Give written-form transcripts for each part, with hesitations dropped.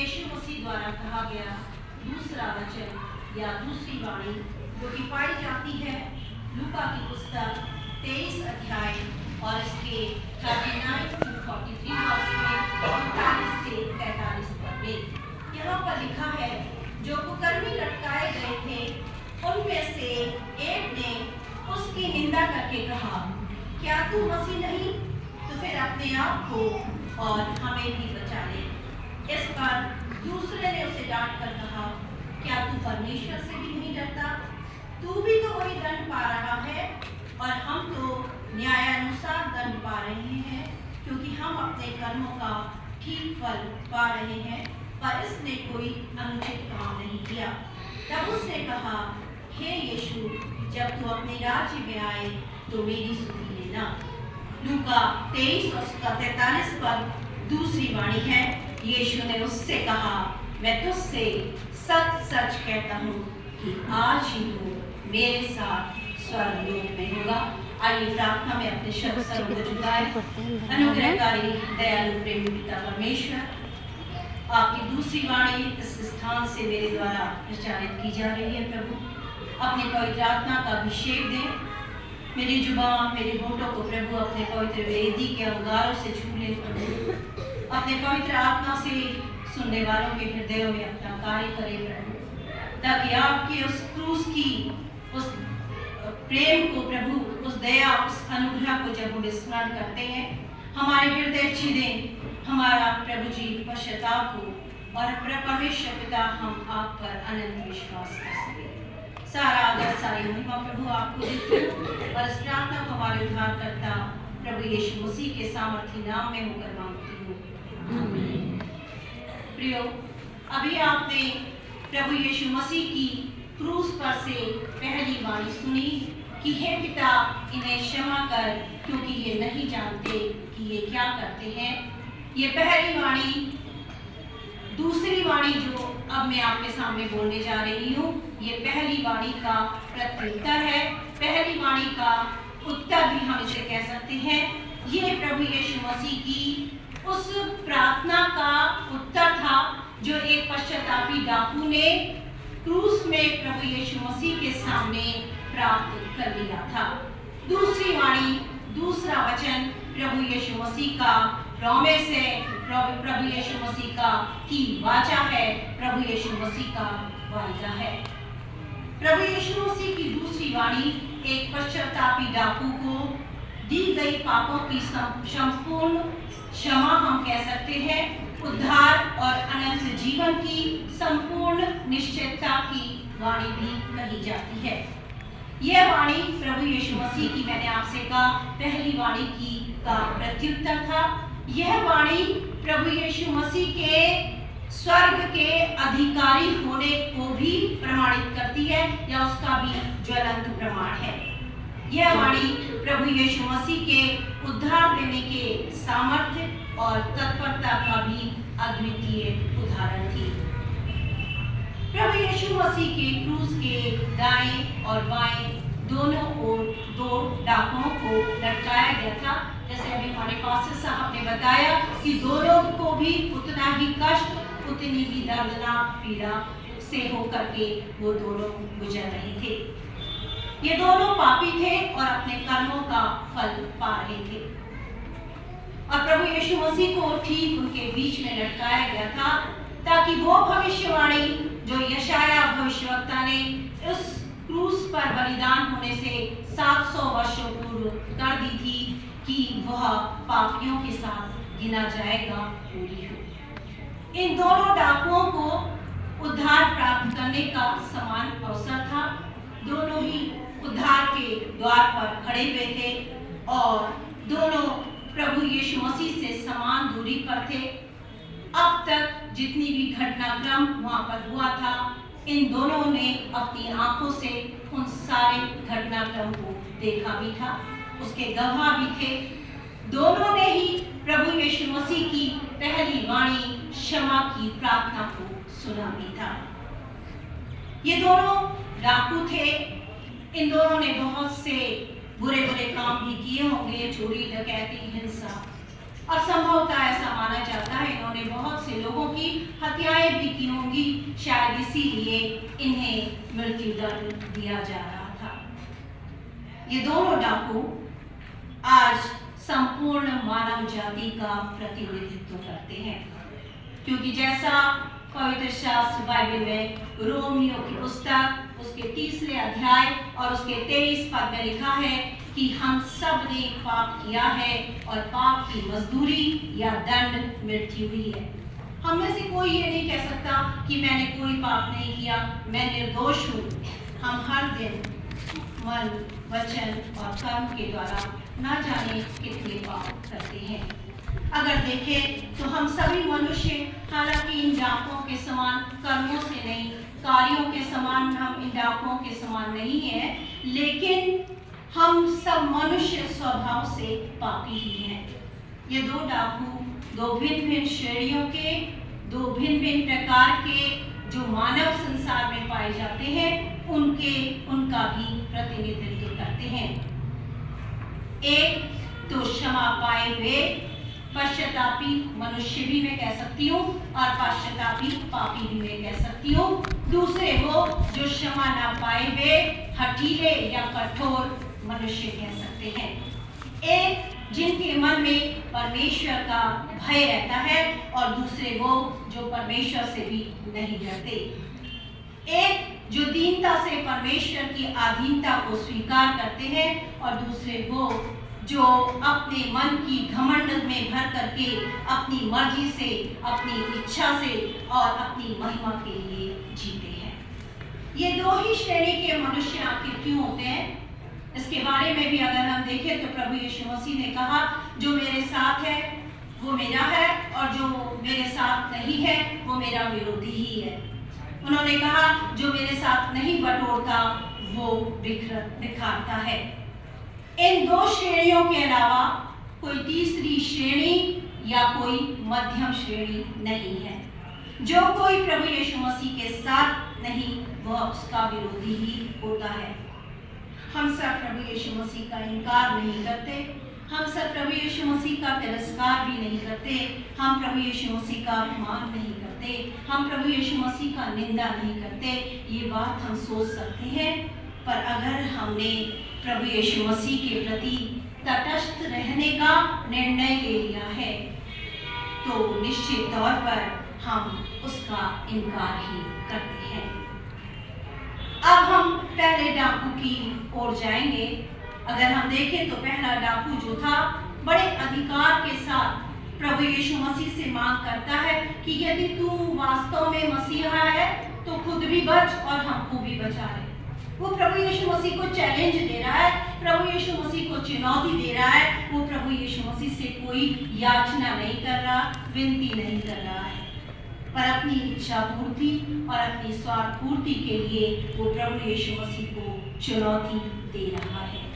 यीशु मसीह द्वारा कहा गया दूसरा वचन या दूसरी वाणी जो कि पाई जाती है लूका की पुस्तक 23 अध्याय और इसके 39 to 43 वर्ष में 39 से 43 पद में यहाँ पर लिखा है, जो कुकर्मी लटकाए गए थे उनमें से एक ने उसकी निंदा करके कहा, क्या तू मसीह नहीं? तो फिर अपने आप को और हमें भी बचा ले। इस पर दूसरे ने उसे डांट कर कहा, क्या तू परमेश्वर से भी नहीं डरता? तू भी तो वही दंड पा रहा है और हम तो न्यायानुसार दंड पा रहे हैं, क्योंकि हम अपने कर्मों का ठीक फल पा रहे हैं, पर इसने कोई अनुचित काम नहीं किया। तब उसने कहा, हे यीशु, जब तू अपने राज्य में आए तो मेरी सुधि लेना। लूका 23 और 43 पर दूसरी वाणी है, यीशु ने उससे कहा, मैं तुझसे सच सच कहता हूँ कि आज ही तू मेरे साथ स्वर्गलोक में होगा। आइए प्रार्थना में अपने शब्द सर्व झुकाएं। अनुग्रहकारी दयालु प्रेमी पिता परमेश्वर, आपकी दूसरी वाणी इस स्थान से मेरे द्वारा प्रचारित की जा रही है। प्रभु अपनी पवित्र आत्मा का अभिषेक दें, मेरी जुबान मेरे होठों को प्रभु अपने पवित्र वेदी के अंगारों से छू ले। प्रभु अपने पवित्र आत्मा से सुनने वालों के हृदयों में अपना कार्य करे प्रभु, ताकि आपके उस क्रूस की उस प्रेम को प्रभु, उस दया, उस अनुग्रह को जब हम स्मरण करते हैं, हमारे हृदय छीदें हमारा प्रभु जी पश्चाताप हो और परमेश्वर पिता हम आप पर अनंत विश्वास कर सके। सारा आदर सारी महिमा प्रभु आपको देती हूँ और इस प्रार्थना को हमारे उद्धारकर्ता प्रभु यीशु मसीह के सामर्थी नाम में होकर मांगती हूँ। प्रियो, अभी आपने प्रभु यीशु मसीह की क्रूस पर से पहली वाणी सुनी कि हे पिता, इन्हें क्षमा कर, क्योंकि ये नहीं जानते कि ये क्या करते हैं। ये पहली वाणी। दूसरी वाणी जो अब मैं आपके सामने बोलने जा रही हूँ, ये पहली वाणी का प्रत्युत्तर है, पहली वाणी का उत्तर भी हम इसे कह सकते हैं। ये प्रभु यीशु मसीह की उस प्रार्थना का उत्तर था जो एक पश्चातापी डाकू ने क्रूस में प्रभु यीशु मसीह के सामने प्राप्त कर लिया था। दूसरी वाणी, दूसरा वचन प्रभु यीशु मसीह का प्रॉमिस है, प्रभु यीशु मसीह का की वाचा है, प्रभु यीशु मसीह का वायदा है। प्रभु यीशु मसीह की दूसरी वाणी एक पश्चातापी डाकू को दी गई पापों की संपूर्ण क्षमा हम कह सकते हैं, उद्धार और अनंत जीवन की संपूर्ण निश्चितता की वाणी भी कही जाती है। यह वाणी प्रभु यीशु मसीह की, मैंने आपसे कहा, पहली वाणी की का प्रत्युत्तर था। यह वाणी प्रभु यीशु मसीह के स्वर्ग के अधिकारी होने को भी प्रमाणित करती है या उसका भी ज्वलंत प्रमाण है। यह वाणी प्रभु यीशु मसीह के उद्धार देने के सामर्थ्य और तत्परता का भी अद्वितीय उदाहरण थी। प्रभु यीशु मसीह के क्रूस के दाएं और बाएं दोनों ओर दो डाकुओं को लटकाया गया था। जैसे अभी हमारे पास्टर साहब ने बताया कि दोनों को भी उतना ही कष्ट, उतनी ही दर्दनाक पीड़ा से होकर के वो दोनों गुजर रहे थे। ये दोनों पापी थे और अपने कर्मों का फल पा रहे थे और प्रभु यीशु मसीह को ठीक उनके बीच में लटकाया गया था, ताकि वो भविष्यवाणी जो यशाया भविष्यवक्ता ने उस क्रूस पर बलिदान होने से 700 वर्षों पूर्व कर दी थी कि वह पापियों के साथ गिना जाएगा, पूरी हो। इन दोनों डाकुओं को उद्धार प्राप्त करने का समान अवसर था। दोनों ही उद्धार के द्वार पर खड़े हुए थे और दोनों प्रभु यीशु मसीह से समान दूरी पर थे। अब तक जितनी भी घटनाक्रम वहां पर हुआ था, इन दोनों ने अपनी आंखों से उन सारे घटनाक्रम को देखा भी था, उसके गवाह भी थे। दोनों ने ही प्रभु यीशु मसीह की पहली वाणी क्षमा की प्रार्थना को सुना भी था। ये दोनों डाकू थे। इन दोनों ने बहुत से बुरे बुरे काम भी किए होंगे, चोरी, डकैती, हिंसा, और संभवतः ऐसा माना जाता है इन्होंने बहुत से लोगों की हत्याएं भी की होंगी, शायद इसीलिए इन्हें मृत्यु दंड दिया जा रहा था। ये दोनों डाकू आज संपूर्ण मानव जाति का प्रतिनिधित्व करते हैं, क्योंकि जैसा पवित्र शास्त्र बाइबल में रोमियो की पुस्तक उसके 3 अध्याय और उसके 23 पद में लिखा है कि हम सब ने पाप किया है और पाप की मजदूरी या दंड मृत्यु ही है। हम में से कोई ये नहीं कह सकता कि मैंने कोई पाप नहीं किया, मैं निर्दोष हूँ। हम हर दिन मन, वचन और कर्म के द्वारा ना जाने कितने पाप करते हैं। अगर देखें तो हम सभी मनुष्य हालांकि इन डाकुओं के समान कर्मों से नहीं, कार्यों के समान हम इन डाकुओं के समान नहीं है, लेकिन हम सब मनुष्य स्वभाव से पापी ही हैं। ये दो डाकू दो भिन्न भिन्न श्रेणियों के, दो भिन्न भिन्न प्रकार के जो मानव संसार में पाए जाते हैं, उनका भी प्रतिनिधित्व करते हैं। एक तो क्षमा पाए हुए पश्चातापी मनुष्य भी मैं कह सकती हूँ और पश्चातापी पापी भी मैं कह सकती हूँ। दूसरे वो जो क्षमा ना पाए हुए हठीले या कठोर मनुष्य कह सकते हैं। एक जिनके मन में परमेश्वर का भय रहता है और दूसरे वो जो परमेश्वर से भी नहीं डरते। एक जो दीनता से परमेश्वर की अधीनता को स्वीकार करते हैं और दूसरे वो जो अपने मन की घमंड में भर करके अपनी मर्जी से, अपनी इच्छा से और अपनी महिमा के लिए जीते हैं। ये दो ही श्रेणी के मनुष्य आखिर क्यों होते हैं, इसके बारे में भी अगर हम देखें तो प्रभु यीशु मसीह ने कहा जो मेरे साथ है वो मेरा है और जो मेरे साथ नहीं है वो मेरा विरोधी ही है। उन्होंने कहा जो मेरे साथ नहीं बटोरता वो बिखारता है। इन दो श्रेणियों के अलावा कोई तीसरी श्रेणी या कोई मध्यम श्रेणी नहीं है। जो कोई प्रभु यीशु मसीह के साथ नहीं वह उसका विरोधी ही होता है। हम सब प्रभु यीशु मसीह का इनकार नहीं करते, हम सब प्रभु यीशु मसीह का तिरस्कार भी नहीं करते, हम प्रभु यीशु मसीह का अपमान नहीं करते, हम प्रभु यीशु मसीह का निंदा नहीं करते। ये बात हम सोच सकते हैं, पर अगर हमने प्रभु यीशु मसीह के प्रति तटस्थ रहने का निर्णय ले लिया है तो निश्चित तौर पर हम उसका इनकार ही करते हैं। अब हम पहले डाकू की ओर जाएंगे। अगर हम देखें तो पहला डाकू जो था बड़े अधिकार के साथ प्रभु यीशु मसीह से मांग करता है कि यदि तू वास्तव में मसीहा है तो खुद भी बच और हमको भी बचा ले। वो प्रभु यीशु मसीह को चैलेंज दे रहा है, प्रभु यीशु मसीह को चुनौती दे रहा है। वो प्रभु यीशु मसीह से कोई याचना नहीं कर रहा, विनती नहीं कर रहा है, पर अपनी इच्छा पूर्ति और अपनी स्वार्थ पूर्ति के लिए वो प्रभु यीशु मसीह को चुनौती दे रहा है।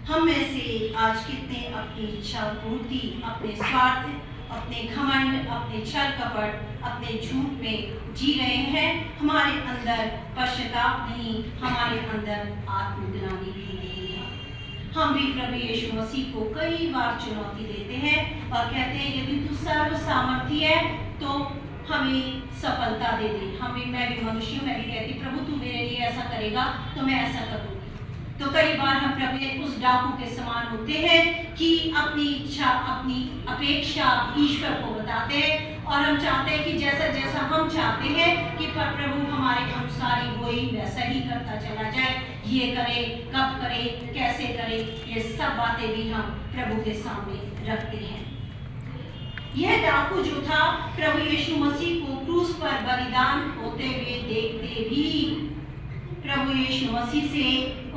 हम में से आज कितने अपनी इच्छा पूर्ति, अपने स्वार्थ, अपने घमंड, अपने छल कपट, अपने झूठ में जी रहे हैं। हमारे अंदर पश्चाताप नहीं, हमारे अंदर आत्मग्लानि भी नहीं है। हम भी प्रभु यीशु मसीह को कई बार चुनौती देते हैं और कहते हैं यदि तू सर्व सामर्थी है तो हमें सफलता दे दे। मैं भी मनुष्य हूँ, मैं भी कहती प्रभु तू मेरे लिए ऐसा करेगा तो मैं ऐसा करूँगी। तो कई बार हम प्रभु उस डाकू के समान होते हैं कि अपनी इच्छा, अपनी अपेक्षा ईश्वर को बताते हैं और हम चाहते हैं कि जैसा जैसा हम चाहते हैं कि पर प्रभु हमारे अनुसार ही वही वैसा ही करता चला जाए। ये करे, कब करे, कैसे करे, ये सब बातें भी हम प्रभु के सामने रखते हैं। यह डाकू जो था प्रभु यीशु मसीह को क्रूस पर बलिदान होते हुए देखते भी प्रभु यीशु मसीह से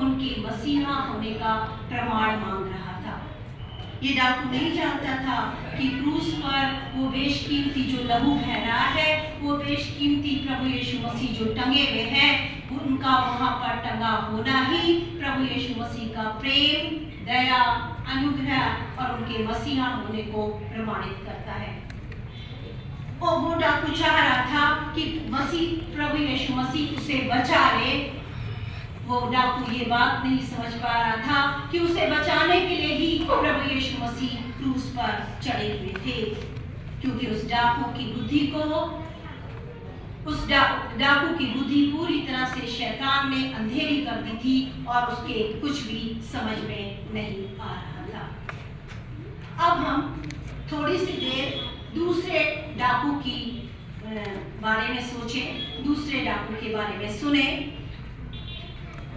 उनके मसीहा होने का प्रमाण मांग रहा था। ये डाकू नहीं जानता था कि क्रूस पर वो बेशकीमती जो लहू बह रहा है, वो बेशकीमती प्रभु यीशु मसीह जो टंगे हुए हैं, उनका वहां पर टंगा होना ही प्रभु यीशु मसीह का प्रेम, दया, अनुग्रह और उनके मसीहा होने को प्रमाणित करता है। और वो डाकू चाह रहा था कि प्रभु यीशु मसीह उसे बचा ले। वो डाकू ये बात नहीं समझ पा रहा था कि उसे बचाने के लिए ही प्रभु यीशु मसीह क्रूस पर चढ़े हुए थे, क्योंकि उस डाकू की बुद्धि को उस डाकू की बुद्धि पूरी तरह से शैतान ने अंधेरी कर दी थी और उसके कुछ भी समझ में नहीं आ रहा था। अब हम थोड़ी सी देर दूसरे डाकू की बारे में सोचें, दूसरे डाकू के बारे में सुने।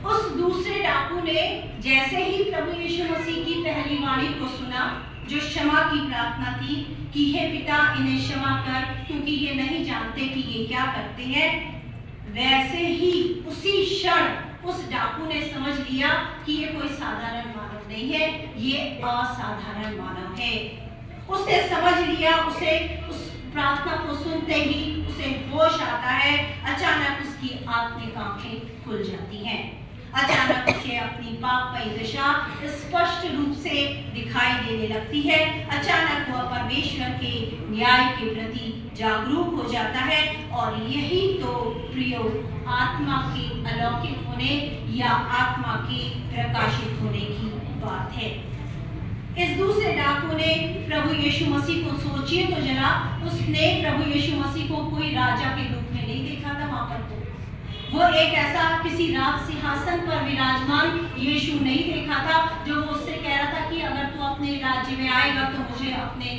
उस दूसरे डाकू ने जैसे ही प्रभु यीशु मसीह की पहली वाणी को सुना, जो क्षमा की प्रार्थना थी कि हे पिता इन्हें क्षमा कर क्योंकि ये नहीं जानते कि ये क्या करते हैं, वैसे ही उसी क्षण उस डाकू ने समझ लिया कि ये कोई साधारण मानव नहीं है, ये असाधारण मानव है। उसने समझ लिया, उसे उस प्रार्थना को सुनते ही उसे होश आता है। अचानक उसकी आत्मिक आंखें खुल जाती हैं। अचानक उसे अपनी पापमयी दशा स्पष्ट रूप से दिखाई देने लगती है। अचानक वह परमेश्वर के न्याय के प्रति जागरूक हो जाता है और यही तो प्रियो आत्मा के अलौकिक होने या आत्मा के प्रकाशित होने की बात है। इस दूसरे डाकू ने प्रभु यीशु मसीह को सोचिए तो जरा, उसने प्रभु यीशु मसीह को कोई राजा के रूप में नहीं देखा था। वहां पर वो एक ऐसा किसी राज सिंहासन पर विराजमान यीशु नहीं देखा था जो वो उससे कह रहा था कि अगर तू अपने राज्य में आएगा तो मुझे अपने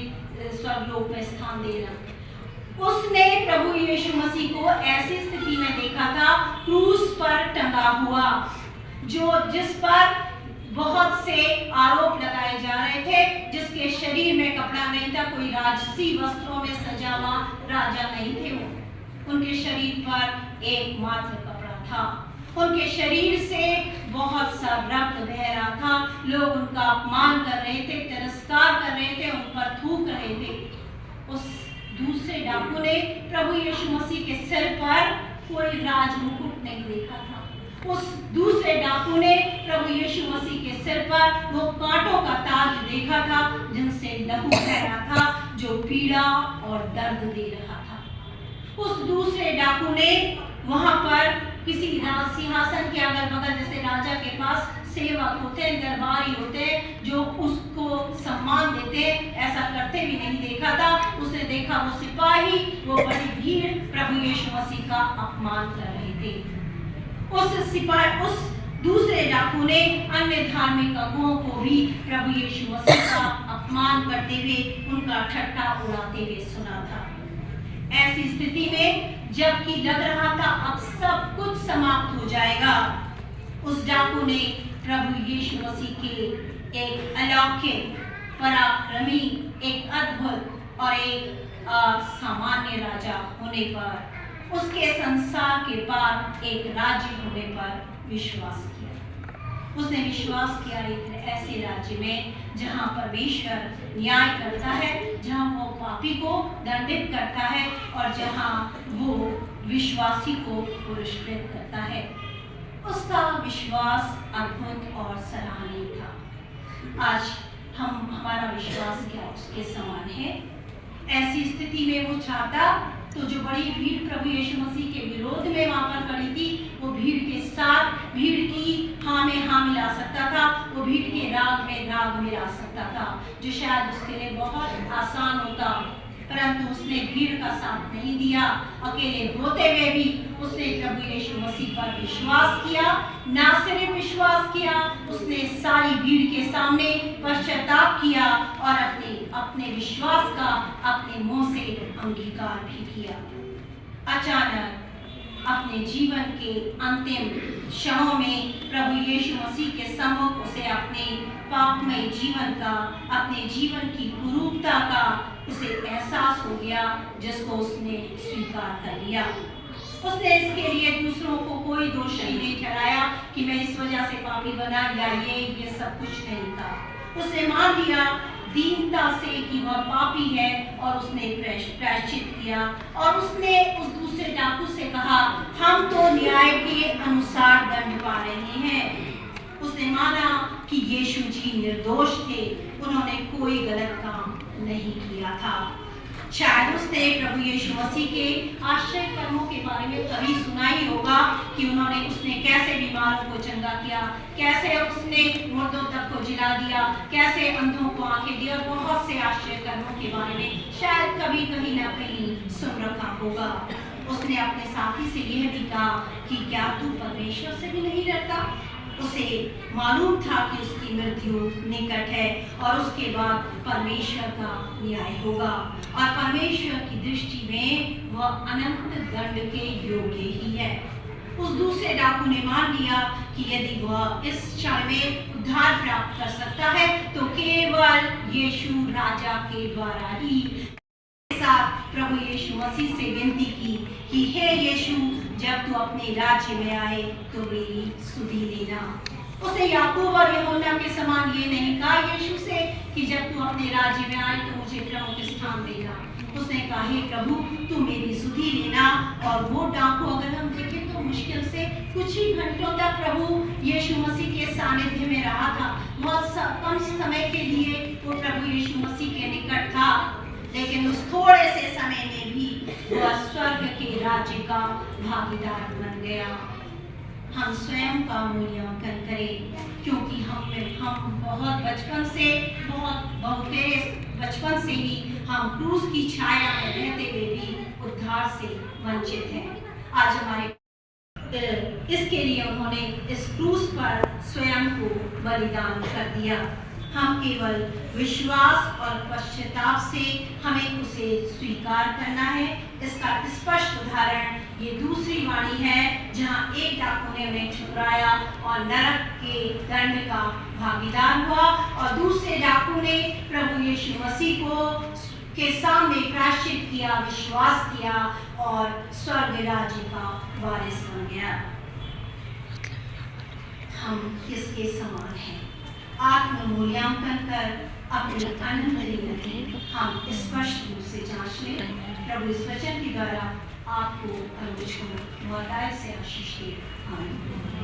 स्वर्गलोक में स्थान देना। उसने प्रभु यीशु मसीह को ऐसी स्थिति में देखा था, क्रूस पर टंगा हुआ, जिस पर बहुत से आरोप लगाए जा रहे थे, जिसके शरीर में कपड़ा नहीं था, कोई राजसी वस्त्रों में सजा हुआ राजा नहीं थे वो। उनके शरीर पर एकमात्र कपड़ा था। उनके शरीर से बहुत सा रक्त बह रहा था। लोग उनका अपमान कर रहे थे, तिरस्कार कर रहे थे, उन पर थूक रहे थे। उस दूसरे डाकू ने प्रभु यीशु मसीह के सिर पर कोई राज मुकुट नहीं देखा था। उस दूसरे डाकू ने प्रभु यीशु मसीह के सिर पर वो कांटों का ताज देखा था, जिनसे लहू बह रहा था, जो पीड़ा और दर्द दे रहा था। उस दूसरे डाकू ने वहां पर किसी राज सिंहासन के अगल बगल, जैसे राजा के पास सेवक होते हैं, दरबारी होते हैं जो उसको सम्मान देते हैं, ऐसा करते भी नहीं देखा था। उसने देखा वो सिपाही, वो बड़ी भीड़ प्रभु यीशु मसीह का अपमान कर रहे थे। उस दूसरे डाकू ने अन्य धार्मिक अगुओं को भी प्रभु यीशु मसीह का अपमान करते हुए, उनका ठट्ठा उड़ाते हुए सुना था। ऐसी स्थिति में जबकि लग रहा था अब सब कुछ समाप्त हो जाएगा, उस डाकू ने प्रभु यीशु मसीह के एक अलौकिक, पराक्रमी, एक अद्भुत और एक असामान्य राजा होने पर, उसके संसार के पार एक राज्य होने पर विश्वास किया। उसने विश्वास किया एक ऐसे राज्य में जहां परमेश्वर न्याय करता है, जहां वो पापी को दंडित करता है और जहां वो विश्वासी को पुरस्कृत करता है। उसका विश्वास अद्भुत और सराहनीय था। आज हमारा विश्वास क्या उसके समान है? ऐसी स्थिति में वो चाहता तो जो बड़ी भीड़ प्रभु यीशु मसीह के विरोध में वहां पर खड़ी थी, वो भीड़ के साथ भीड़ की हाँ में हाँ मिला सकता था, वो भीड़ के राग में राग मिला सकता था, जो शायद उसके लिए बहुत आसान होता, परंतु उसने भीड़ का साथ नहीं दिया। अकेले होते हुए भी उसने प्रभु यीशु मसीह पर विश्वास किया। ना सिर्फ विश्वास किया, उसने सारी भीड़ के सामने पश्चाताप किया और अपने विश्वास का अपने मुंह से अंगीकार भी किया। अचानक अपने जीवन के अंतिम क्षणों में प्रभु यीशु मसीह के सम्मुख उसे अपने पापमय जीवन का, अपने जीवन की कुरूपता का उसे एहसास हो गया, जिसको उसने स्वीकार कर लिया। उसने इसके लिए दूसरों को कोई दोषी नहीं ठहराया कि मैं इस वजह से पापी बना या ये सब कुछ नहीं था। उसने मान लिया दीनता से कि वह पापी है और उसने प्रायश्चित किया और उसने उस दूसरे डाकू से कहा, हम तो न्याय के अनुसार दंड पा रहे हैं। उसने माना कि यीशु जी निर्दोष थे, उन्होंने कोई गलत काम नहीं किया था। शायद उसने प्रभु यीशु मसीह के आश्चर्य कर्मों के बारे में कभी सुना ही होगा कि उसने कैसे बीमारों को चंगा किया, कैसे उसने मुर्दों तक को जिला दिया, कैसे अंधों को आंखें दी, और बहुत से आश्चर्य कर्मों के बारे में शायद कभी कहीं ना कहीं सुन रखा होगा। उसने अपने साथी से यह भी कहा कि क्या तू परमेश्वर से भी नहीं डरता? उसे मालूम था कि उसकी मृत्यु निकट है और उसके बाद परमेश्वर का न्याय होगा और परमेश्वर की दृष्टि में वह अनंत दंड के योग्य ही है। उस दूसरे डाकू ने मान लिया कि यदि वह इस क्षण में उद्धार प्राप्त कर सकता है तो केवल यीशु राजा के द्वारा ही। साथ प्रभु यीशु मसीह से विनती की कि हे यीशु, जब तू अपने राज्य में आए तो मेरी सुधि लेना। उसने याकूब और यूहन्ना के समान ये नहीं कहा यीशु से कि जब तू अपने राज्य में आए तो मुझे प्रमुख स्थान देना। उसने कहा हे प्रभु, तू मेरी सुधि लेना। और वो डाकू अगर हम देखें तो मुश्किल से कुछ ही घंटों तक प्रभु यीशु मसीह के सानिध्य में रहा था। बहुत कम समय के लिए वो प्रभु यीशु मसीह के निकट था, लेकिन उस थोड़े से समय में भी वह स्वर्ग के राज्य का भागीदार बन गया। हम स्वयं का मूल्यांकन करें, क्योंकि हम बहुत बचपन से ही हम क्रूस की छाया में रहते हुए भी उद्धार से वंचित हैं। आज हमारे इसके लिए उन्होंने इस क्रूस पर स्वयं को बलिदान कर दिया। हम केवल विश्वास और पश्चाताप से हमें उसे स्वीकार करना है। इसका स्पष्ट उदाहरण ये दूसरी वाणी है, जहां एक डाकू ने उन्हें ठुकराया और नरक के दंड का भागीदार हुआ और दूसरे डाकू ने प्रभु यीशु मसीह को के सामने प्रायश्चित किया, विश्वास किया और स्वर्ग राज्य का वारिस बन गया। हम किसके समान हैं? आत्म मूल्यांकन कर अपने आनंद लें। हम स्पष्ट रूप से जांच लें। प्रभु इस वचन के द्वारा आपको और मुझको बहुत से आशीष दे। आमीन।